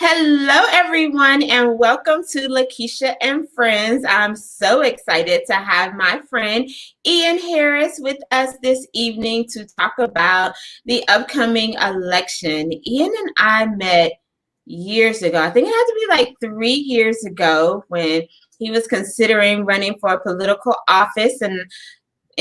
Hello, everyone, and welcome to LaKesha and Friends. I'm so excited to have my friend Ian Harris with us this evening to talk about the upcoming election. Ian and I met years ago. I think it had to be like 3 years ago when he was considering running for a political office, and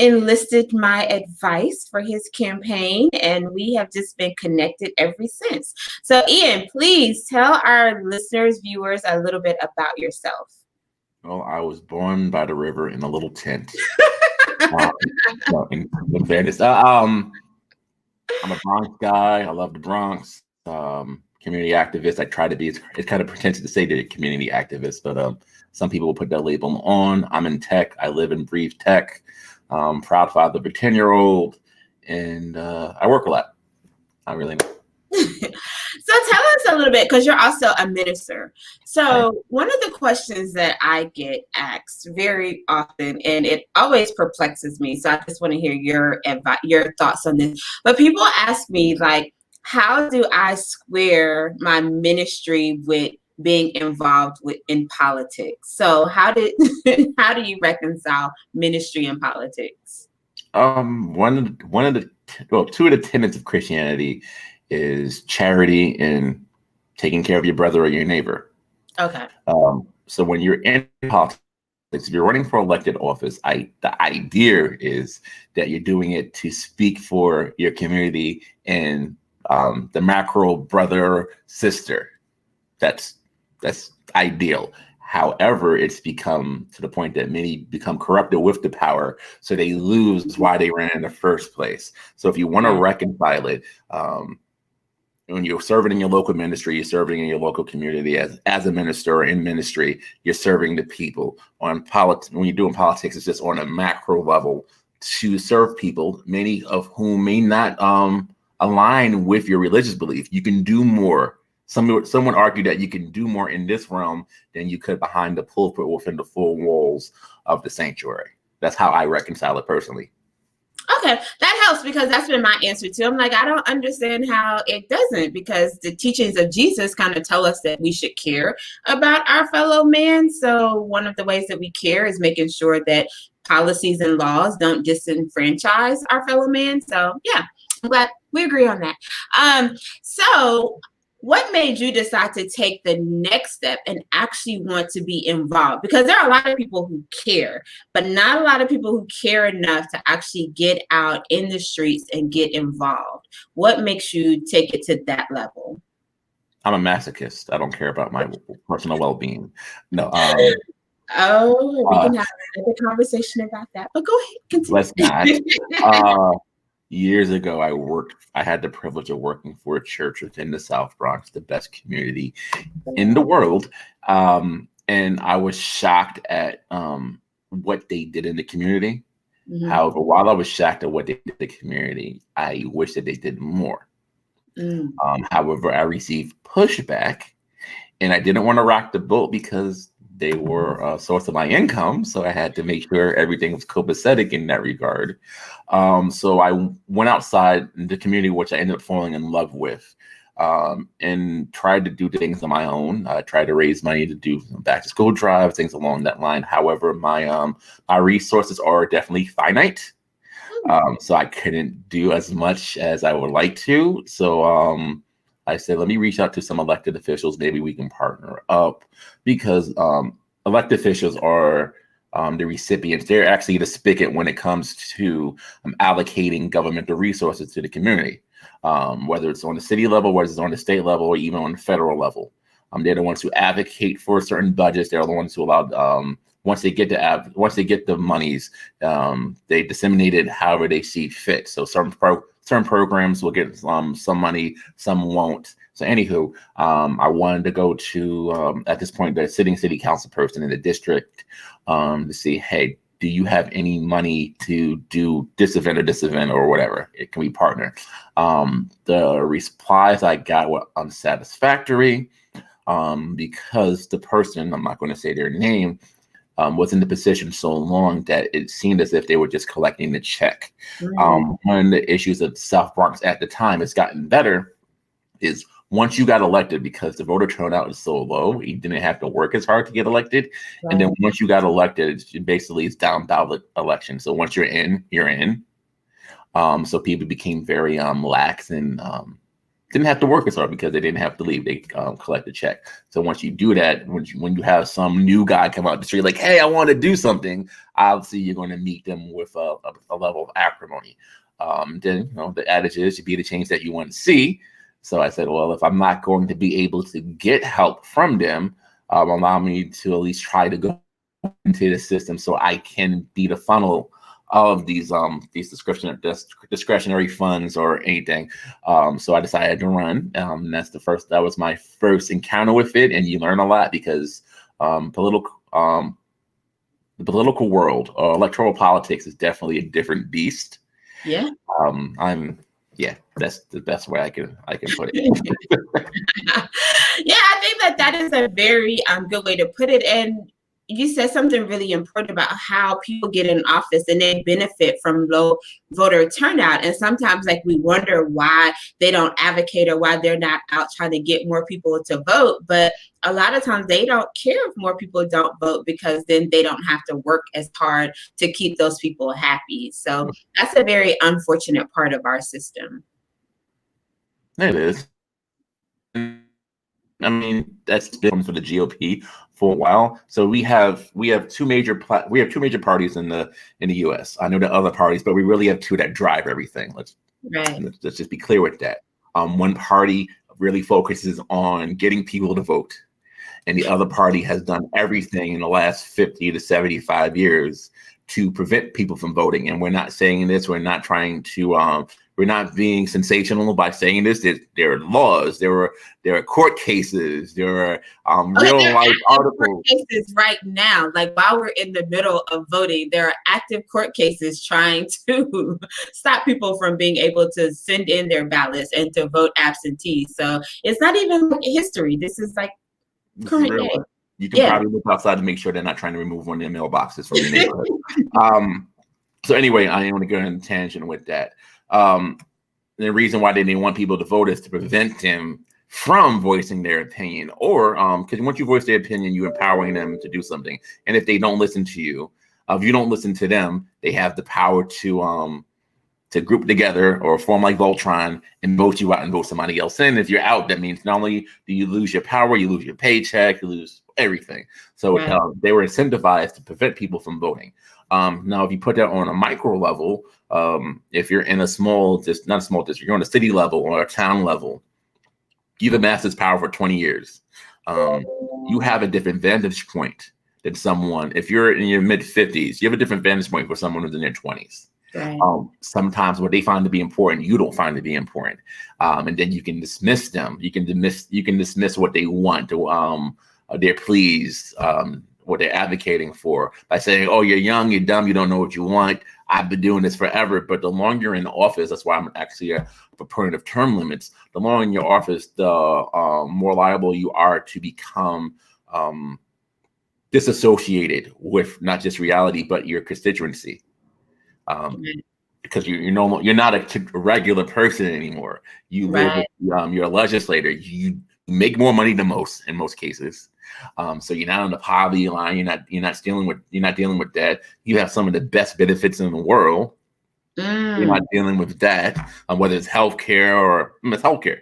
enlisted my advice for his campaign, and we have just been connected ever since. So, Ian, please tell our listeners, viewers, a little bit about yourself. Well, I was born by the river in a little tent. Um, no, in fairness, I'm a Bronx guy. I love the Bronx. Community activist. I try to be. It's kind of pretentious to say that a community activist, but some people will put that label on. I'm in tech. I live and breathe tech. Proud father of a 10-year-old, and I work a lot. I really know. So tell us a little bit, because you're also a minister. So one of the questions that I get asked very often, and it always perplexes me, so I just want to hear your thoughts on this. But people ask me, like, how do I square my ministry with being involved in politics? So how do you reconcile ministry and politics? Two of the tenets of Christianity is charity and taking care of your brother or your neighbor. Okay. So when you're in politics, if you're running for elected office, the idea is that you're doing it to speak for your community and the macro brother sister. That's ideal. However, it's become to the point that many become corrupted with the power, so they lose why they ran in the first place. So if you want to reconcile it, when you're serving in your local ministry, you're serving in your local community as a minister or in ministry, you're serving the people. When you're doing politics, it's just on a macro level to serve people, many of whom may not align with your religious belief. You can do more. Someone argued that you can do more in this realm than you could behind the pulpit within the four walls of the sanctuary. That's how I reconcile it personally. Okay, that helps, because that's been my answer too. I'm like, I don't understand how it doesn't, because the teachings of Jesus kind of tell us that we should care about our fellow man. So one of the ways that we care is making sure that policies and laws don't disenfranchise our fellow man. So yeah, I'm glad we agree on that. So what made you decide to take the next step and actually want to be involved? Because there are a lot of people who care, but not a lot of people who care enough to actually get out in the streets and get involved. What makes you take it to that level? I'm a masochist. I don't care about my personal well-being. No. We can have a conversation about that, but go ahead, continue. Let's not. Years ago, I had the privilege of working for a church within the South Bronx, the best community in the world. And I was shocked at what they did in the community. Mm-hmm. However, while I was shocked at what they did in the community, I wish that they did more. However, I received pushback, and I didn't want to rock the boat because they were a source of my income. So I had to make sure everything was copacetic in that regard. So I went outside in the community, which I ended up falling in love with, and tried to do things on my own. I tried to raise money to do back to school drives, things along that line. However, my resources are definitely finite. So I couldn't do as much as I would like to. So I said, let me reach out to some elected officials. Maybe we can partner up, because elected officials are the recipients. They're actually the spigot when it comes to allocating governmental resources to the community, whether it's on the city level, whether it's on the state level, or even on the federal level. They're the ones who advocate for certain budgets. They're the ones who allow, once they get the monies, they disseminate it however they see fit. So certain programs will get some money, some won't. So anywho, I wanted to go to, at this point, the sitting city council person in the district to see, hey, do you have any money to do this event or whatever? Can we partner? The replies I got were unsatisfactory because the person, I'm not going to say their name, was in the position so long that it seemed as if they were just collecting the check. One of the issues of South Bronx at the time, it's gotten better, is once you got elected, because the voter turnout is so low, you didn't have to work as hard to get elected. Right. And then once you got elected, basically it's down ballot election. So once you're in, you're in. So people became very lax and didn't have to work as hard because they didn't have to leave. They collect a check. So once you do that, when you have some new guy come out the street like, hey, I want to do something, obviously you're going to meet them with a level of acrimony. Then the adage is, you be the change that you want to see. So I said, well, if I'm not going to be able to get help from them, allow me to at least try to go into the system so I can be the funnel of these discretionary funds or anything. So I decided to run. That was my first encounter with it, and you learn a lot because the political world, electoral politics, is definitely a different beast. Yeah. That's the best way I can put it. Yeah, I think that is a very good way to put it. And you said something really important about how people get in office and they benefit from low voter turnout. And sometimes we wonder why they don't advocate or why they're not out trying to get more people to vote. But a lot of times they don't care if more people don't vote, because then they don't have to work as hard to keep those people happy. So that's a very unfortunate part of our system. It is. I mean, that's been for the GOP for a while. So we have two major parties in the U.S. I know the other parties, but we really have two that drive everything. Let's just be clear with that. One party really focuses on getting people to vote, and the other party has done everything in the last 50 to 75 years to prevent people from voting. And we're not saying this. We're not trying to. We're not being sensational by saying this. There are laws. There are court cases. There are real life articles. Court cases right now, while we're in the middle of voting, there are active court cases trying to stop people from being able to send in their ballots and to vote absentee. So it's not even history. This is current day. You can probably look outside to make sure they're not trying to remove one of their mailboxes from your neighborhood. So anyway, I want to go on a tangent with that. The reason why they didn't want people to vote is to prevent them from voicing their opinion, or because once you voice their opinion, you're empowering them to do something. And if they don't listen to you, if you don't listen to them, they have the power to group together or form like Voltron and vote you out and vote somebody else in. If you're out, that means not only do you lose your power, you lose your paycheck, you lose everything. So they were incentivized to prevent people from voting. Now, if you put that on a micro level, if you're in not a small district, you're on a city level or a town level, you've amassed this power for 20 years. You have a different vantage point than someone. If you're in your mid 50s, you have a different vantage point for someone who's in their 20s. Right. Sometimes what they find to be important, you don't find to be important. And then you can dismiss them. You can dismiss what they want, their pleas, what they're advocating for, by saying, oh, you're young, you're dumb, you don't know what you want. I've been doing this forever. But the longer you're in office, that's why I'm actually a proponent of term limits. The longer in your office, the more liable you are to become disassociated with not just reality, but your constituency. Because you're not a regular person anymore. You live with, you're a legislator. You make more money than most in most cases. So you're not on the poverty line. You're not dealing with that. You have some of the best benefits in the world. You're not dealing with that, whether it's healthcare or it's healthcare.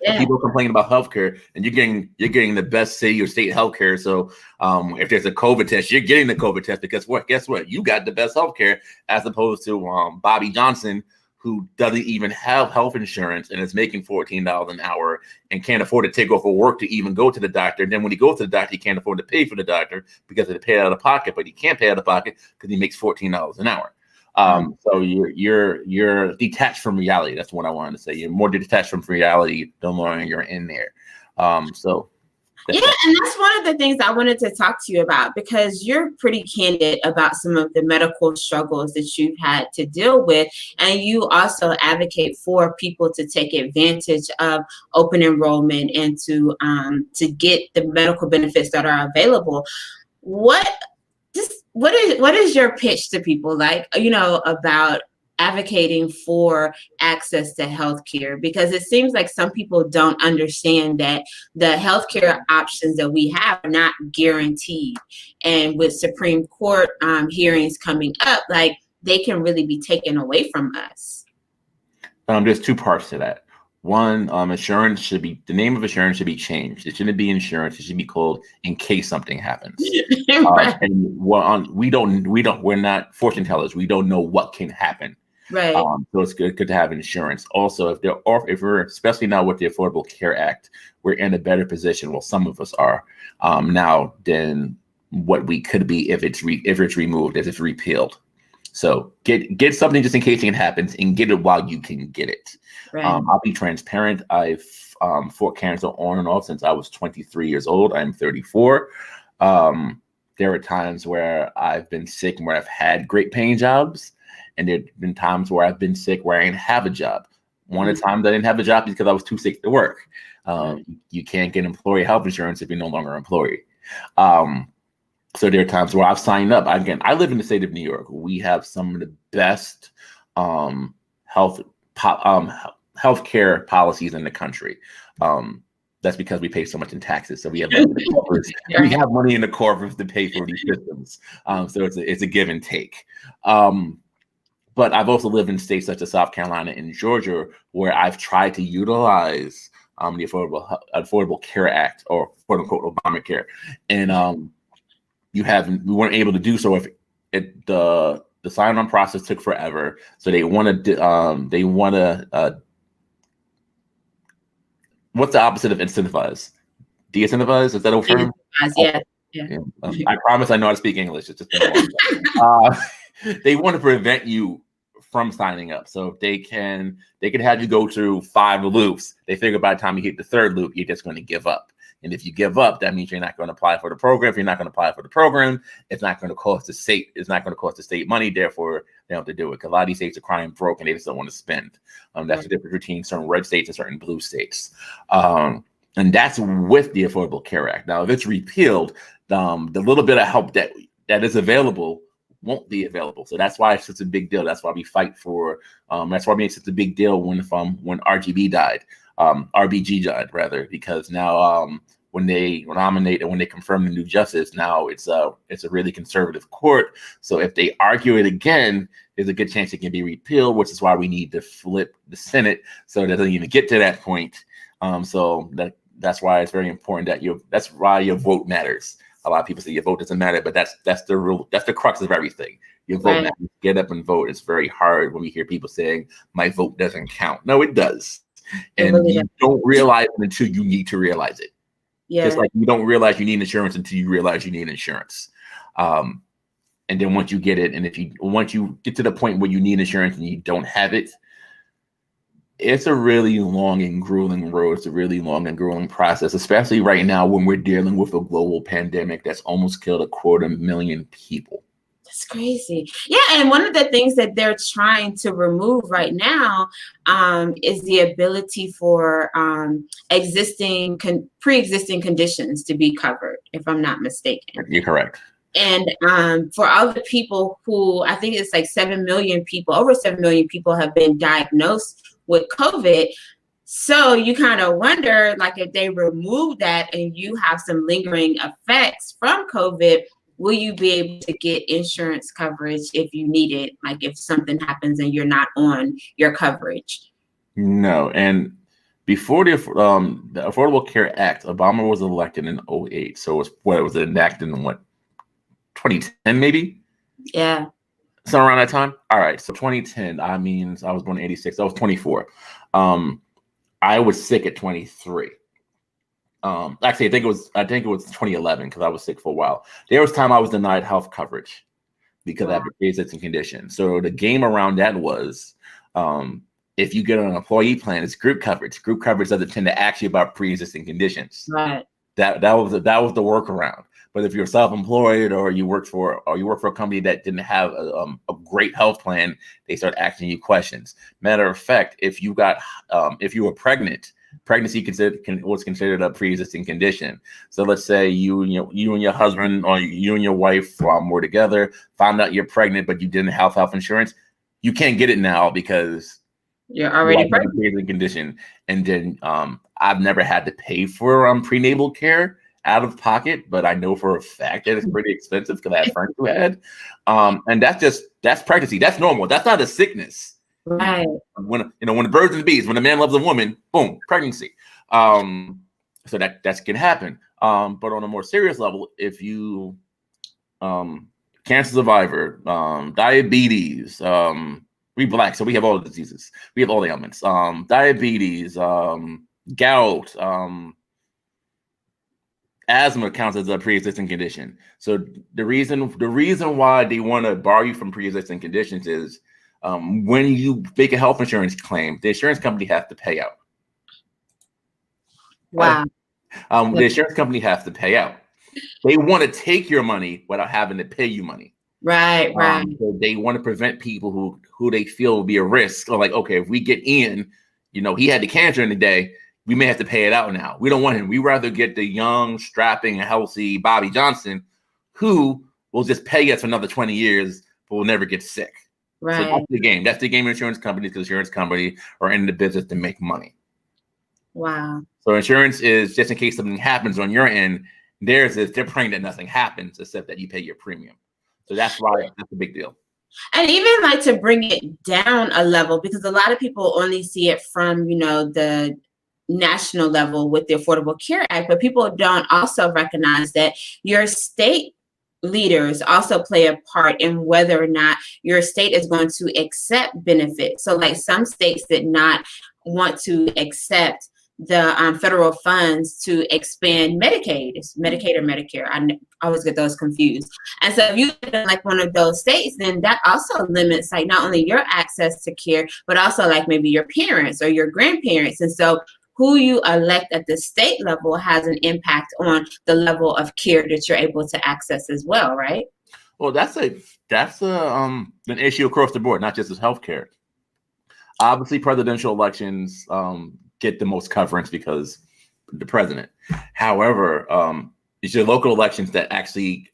Yeah. People complain about healthcare, and you're getting the best city or state healthcare. So if there's a COVID test, you're getting the COVID test because guess what? You got the best healthcare, as opposed to Bobby Johnson, who doesn't even have health insurance and is making $14 an hour and can't afford to take off of work to even go to the doctor. And then when he goes to the doctor, he can't afford to pay for the doctor because they pay out of pocket, but he can't pay out of pocket because he makes $14 an hour. So you're detached from reality. That's what I wanted to say. You're more detached from reality the longer you're in there. And that's one of the things I wanted to talk to you about, because you're pretty candid about some of the medical struggles that you've had to deal with, and you also advocate for people to take advantage of open enrollment and to get the medical benefits that are available. What is your pitch to people, about advocating for access to healthcare, because it seems like some people don't understand that the healthcare options that we have are not guaranteed. And with Supreme Court hearings coming up, like, they can really be taken away from us. There's two parts to that. One, insurance should be, the name of insurance should be changed. It shouldn't be insurance. It should be called in case something happens. Right. And we're not fortune tellers. We don't know what can happen. Right. So it's good to have insurance. Also, if we're, especially now with the Affordable Care Act, we're in a better position. Well, some of us are now than what we could be if it's removed, if it's repealed. So get something just in case it happens, and get it while you can get it. Right. I'll be transparent. I've fought cancer on and off since I was 23 years old. I'm 34. There are times where I've been sick and where I've had great paying jobs. And there have been times where I've been sick where I didn't have a job. One of the times I didn't have a job because I was too sick to work. You can't get employee health insurance if you're no longer an employee. So there are times where I've signed up. Again, I live in the state of New York. We have some of the best healthcare policies in the country. That's because we pay so much in taxes. So we have money in the coffers. We have money in the coffers to pay for these systems. So it's a give and take. But I've also lived in states such as South Carolina and Georgia, where I've tried to utilize the Affordable Care Act, or quote unquote Obamacare, and we weren't able to do so if the sign-on process took forever. So they want to what's the opposite of incentivize? De-incentivize? Is that a term? Yeah. I promise I know how to speak English. It's just been a long time. They want to prevent you from signing up. So if they can have you go through 5 loops. They figure by the time you hit the 3rd loop, you're just going to give up. And if you give up, that means you're not going to apply for the program. If you're not going to apply for the program, it's not going to cost the state. It's not going to cost the state money. Therefore, they don't have to do it. Because a lot of these states are crying broke and they just don't want to spend. That's the difference between certain red states and certain blue states. And that's with the Affordable Care Act. Now, if it's repealed, the little bit of help that is available won't be available. So that's why it's such a big deal. That's why we fight for. That's why we made such a big deal when RBG died, rather, because now when they nominate and when they confirm the new justice, now it's a really conservative court. So if they argue it again, there's a good chance it can be repealed, which is why we need to flip the Senate so it doesn't even get to that point. So that's why it's very important that's why your vote matters. A lot of people say your vote doesn't matter, but that's the rule. That's the crux of everything. Your vote matters. Get up and vote. It's very hard when we hear people saying my vote doesn't count. No, it does. And you don't realize it until you need to realize it. Yeah. Just like you don't realize you need insurance until you realize you need insurance. And then once you get it, and once you get to the point where you need insurance and you don't have it, it's a really long and grueling road. It's a really long and grueling process, especially right now when we're dealing with a global pandemic that's almost killed 250,000 people. That's crazy. Yeah, and one of the things that they're trying to remove right now is the ability for pre-existing conditions to be covered, if I'm not mistaken. You're correct. And for all the people who, I think it's like 7 million people, over 7 million people have been diagnosed with COVID. So you kind of wonder, like, if they remove that and you have some lingering effects from COVID, will you be able to get insurance coverage if you need it? Like if something happens and you're not on your coverage? No. And before the Affordable Care Act, Obama was elected in 2008. So it was enacted in 2010 maybe? Yeah. Somewhere around that time. All right. So 2010, I mean, I was born in 86. I was 24. I was sick at 23. Actually, I think it was 2011 because I was sick for a while. There was time I was denied health coverage because I had pre-existing condition. So the game around that was, if you get on an employee plan, it's group coverage. Group coverage doesn't tend to ask you about pre-existing conditions. Right. That was the workaround. But if you're self-employed or you work for a company that didn't have a great health plan, they start asking you questions. Matter of fact, if you were pregnant, pregnancy was considered a pre-existing condition. So let's say you and your husband or you and your wife were together, found out you're pregnant, but you didn't have health insurance. you can't get it now because you're already pregnant. Preexisting condition. And then I've never had to pay for prenatal care out of pocket, but I know for a fact that it's pretty expensive because I had friends who had. And that's pregnancy. That's normal. That's not a sickness. Right. When the birds and the bees, when a man loves a woman, boom, pregnancy. So that can happen. But on a more serious level, if you cancer survivor, diabetes, we Black, so we have all the diseases. We have all the ailments. Diabetes, gout, asthma counts as a pre-existing condition. So the reason why they want to bar you from pre-existing conditions is when you make a health insurance claim, the insurance company has to pay out. Wow. The insurance company has to pay out. They want to take your money without having to pay you money. Right. So they want to prevent people who they feel will be a risk. Or like, okay, if we get Ian, he had the cancer in the day, we may have to pay it out now. We don't want him. We rather get the young, strapping, healthy Bobby Johnson, who will just pay us for another 20 years, but will never get sick. Right. So that's the game. That's the game of insurance companies, because insurance companies are in the business to make money. Wow. So insurance is just in case something happens on your end. Theirs is they're praying that nothing happens except that you pay your premium. So that's why that's a big deal. And even like to bring it down a level, because a lot of people only see it from, the national level with the Affordable Care Act, but people don't also recognize that your state leaders also play a part in whether or not your state is going to accept benefits. So like some states did not want to accept the federal funds to expand Medicaid. It's Medicaid or Medicare. I always get those confused. And so if you live in like one of those states, then that also limits like not only your access to care, but also like maybe your parents or your grandparents. And so who you elect at the state level has an impact on the level of care that you're able to access as well, right? Well, that's an issue across the board, not just as healthcare. Obviously, presidential elections get the most coverage because the president. However, it's your local elections that actually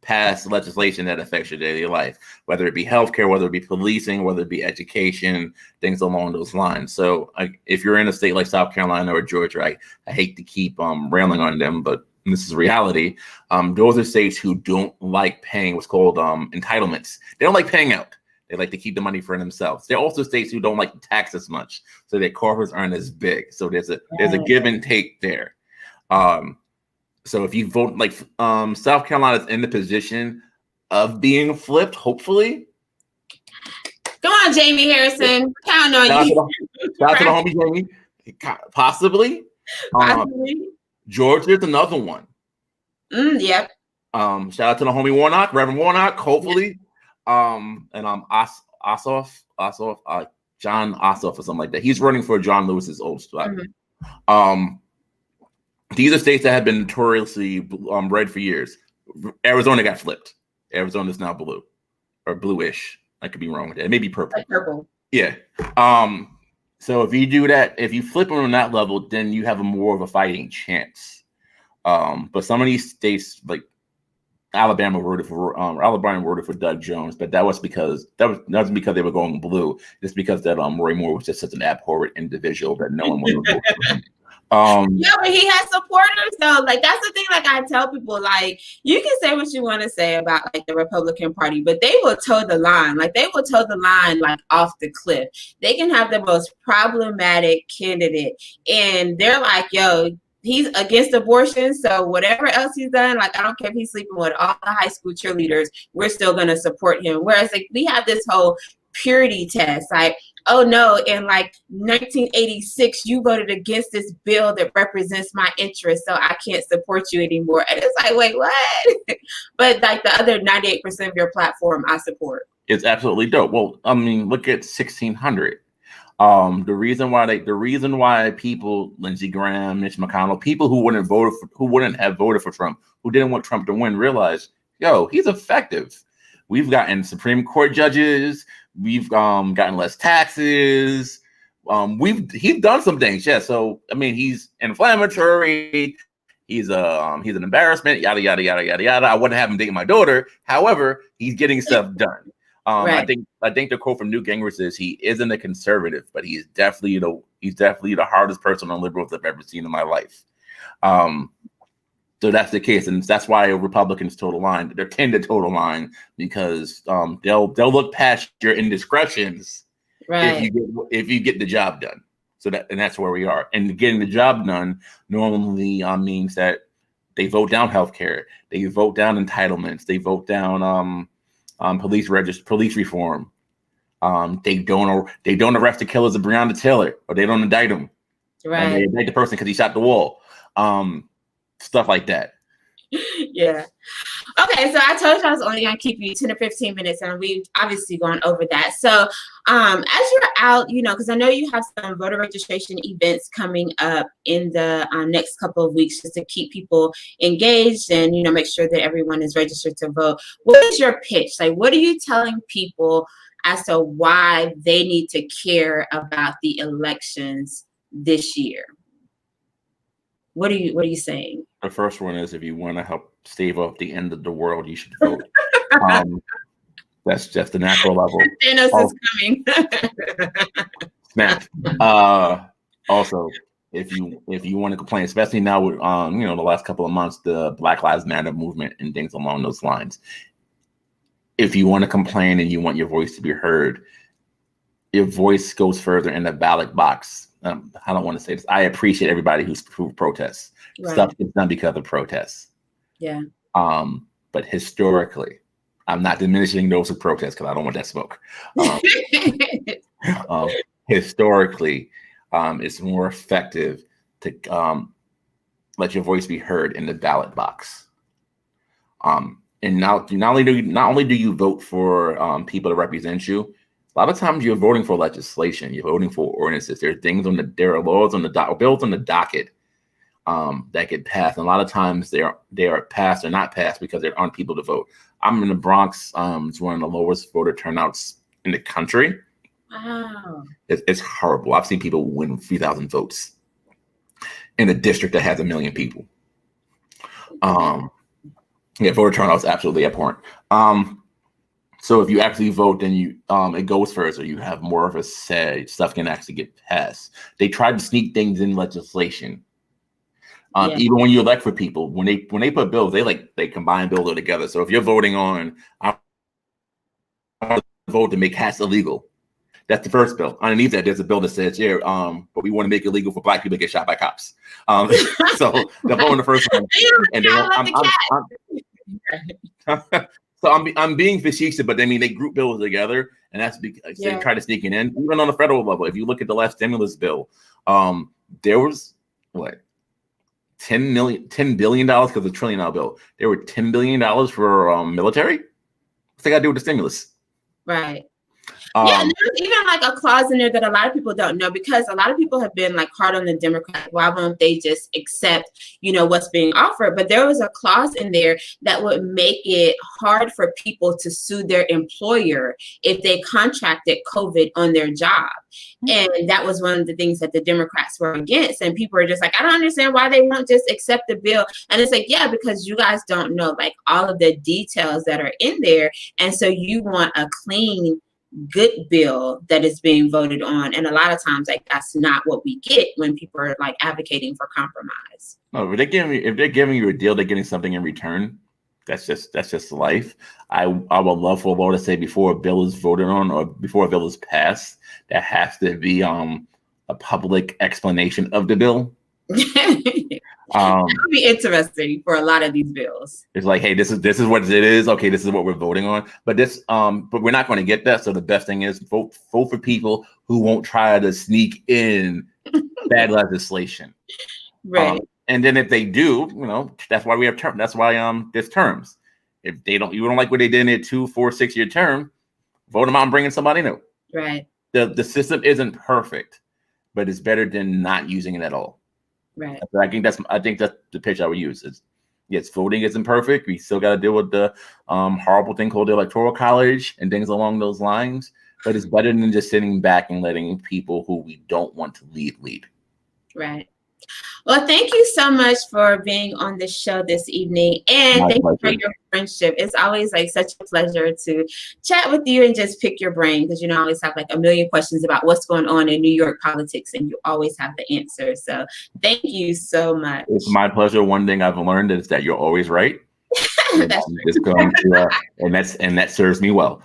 pass legislation that affects your daily life, whether it be healthcare, whether it be policing, whether it be education, things along those lines. So if you're in a state like South Carolina or Georgia, I hate to keep railing on them, but this is reality. Those are states who don't like paying what's called entitlements. They don't like paying out. They like to keep the money for themselves. There are also states who don't like to tax as much, so their coffers aren't as big. So there's a give and take there. So if you vote like South Carolina's in the position of being flipped, hopefully. Come on, Jamie Harrison. Count on you. Shout out to the homie Jamie. Possibly. Georgia's another one. Yep. Shout out to the homie Warnock, Reverend Warnock, hopefully. And Ossoff, John Ossoff or something like that. He's running for John Lewis's old spot. Mm-hmm. These are states that have been notoriously red for years. Arizona got flipped. Arizona's now blue or bluish. I could be wrong with that. It may be purple. Purple. Yeah. So if you do that, if you flip them on that level, then you have more of a fighting chance. But some of these states, like Alabama voted for Doug Jones, but that wasn't because they were going blue. It's because that Roy Moore was just such an abhorrent individual that no one wanted to vote for him. Yeah, but he has supporters though. Like that's the thing. Like I tell people, like you can say what you want to say about like the Republican Party, but they will toe the line. Like they will toe the line like off the cliff. They can have the most problematic candidate, and they're like, "Yo, he's against abortion, so whatever else he's done, like I don't care if he's sleeping with all the high school cheerleaders, we're still gonna support him." Whereas like we have this whole purity test, like, oh no, in like 1986 you voted against this bill that represents my interests, so I can't support you anymore. And it's like, wait, what? But like the other 98% of your platform I support. It's absolutely dope. Well, I mean, look at 1600. The reason why people, Lindsey Graham, Mitch McConnell, people who wouldn't have voted for Trump, who didn't want Trump to win, realized, yo, he's effective. We've gotten Supreme Court judges. We've gotten less taxes. He's done some things, yeah. So I mean, he's inflammatory. He's an embarrassment. Yada yada yada yada yada. I wouldn't have him dating my daughter. However, he's getting stuff done. Right. I think the quote from Newt Gingrich is he isn't a conservative, but he's definitely the hardest person on liberals I've ever seen in my life. So that's the case, and that's why Republicans toe the line. They tend to toe the line because they'll look past your indiscretions Right. if you get the job done. So that's where we are. And getting the job done normally means that they vote down healthcare, they vote down entitlements, they vote down police reform. They don't arrest the killers of Breonna Taylor, or they don't indict them. And they Right. indict the person because he shot the wall. Stuff like that. Yeah. Okay, so I told you I was only going to keep you 10 or 15 minutes, and we've obviously gone over that. So as you're out, because I know you have some voter registration events coming up in the next couple of weeks just to keep people engaged and, make sure that everyone is registered to vote. What is your pitch? Like, what are you telling people as to why they need to care about the elections this year? What are you saying? The first one is if you want to help stave off the end of the world, you should vote. That's just the natural level. Thanos is coming. Snap. Also, if you want to complain, especially now with the last couple of months, the Black Lives Matter movement and things along those lines. If you want to complain and you want your voice to be heard, your voice goes further in the ballot box. I don't want to say this. I appreciate everybody who protests. Right. Stuff gets done because of protests. Yeah. But historically, I'm not diminishing those who protest because I don't want that smoke. Historically, it's more effective to let your voice be heard in the ballot box. And not only do you vote for people to represent you, a lot of times you're voting for legislation. You're voting for ordinances. There are laws on the bills on the docket that get passed. And a lot of times they are passed or not passed because there aren't people to vote. I'm in the Bronx. It's one of the lowest voter turnouts in the country. Wow. It's horrible. I've seen people win 3,000 votes in a district that has 1 million people. Voter turnout is absolutely abhorrent. So if you actually vote, then it goes further. You have more of a say. Stuff can actually get passed. They try to sneak things in legislation. Even when you elect for people, when they put bills, they combine bills together. So if you're voting on, I vote to make hats illegal. That's the first bill. Underneath that, there's a bill that says, but we want to make it illegal for Black people to get shot by cops. So they're voting the first one, and so I'm being facetious, but I mean they group bills together, and that's because they try to sneak it in. Even on the federal level, if you look at the last stimulus bill, there was $10 billion because of the $1 trillion bill. There were $10 billion for military. What's that got to do with the stimulus? Right. There's even like a clause in there that a lot of people don't know, because a lot of people have been like hard on the Democrats. Why won't they just accept, what's being offered? But there was a clause in there that would make it hard for people to sue their employer if they contracted COVID on their job. And that was one of the things that the Democrats were against. And people are just like, I don't understand why they won't just accept the bill. And it's like, because you guys don't know like all of the details that are in there. And so you want a clean, good bill that is being voted on, and a lot of times like that's not what we get when people are like advocating for compromise. No, if they're giving you a deal, they're getting something in return. That's just life. I would love for a law to say before a bill is voted on or before a bill is passed, there has to be a public explanation of the bill. That would be interesting for a lot of these bills. It's like, hey, this is what it is. Okay, this is what we're voting on. But but we're not going to get that. So the best thing is vote for people who won't try to sneak in bad legislation. Right. And then if they do, that's why we have terms. That's why there's terms. If you don't like what they did in their 2, 4, 6-year term, vote them out and bring in somebody new. Right. The system isn't perfect, but it's better than not using it at all. Right. I think that's the pitch I would use. Yes, voting isn't perfect. We still got to deal with the horrible thing called the Electoral College and things along those lines. But it's better than just sitting back and letting people who we don't want to lead. Right. Well, thank you so much for being on the show this evening, and My thank you for pleasure. your friendship. It's always like such a pleasure to chat with you and just pick your brain, because I always have like a million questions about what's going on in New York politics, and you always have the answer. So thank you so much. It's my pleasure. One thing I've learned is that you're always right. And That's I'm just going to, and that serves me well.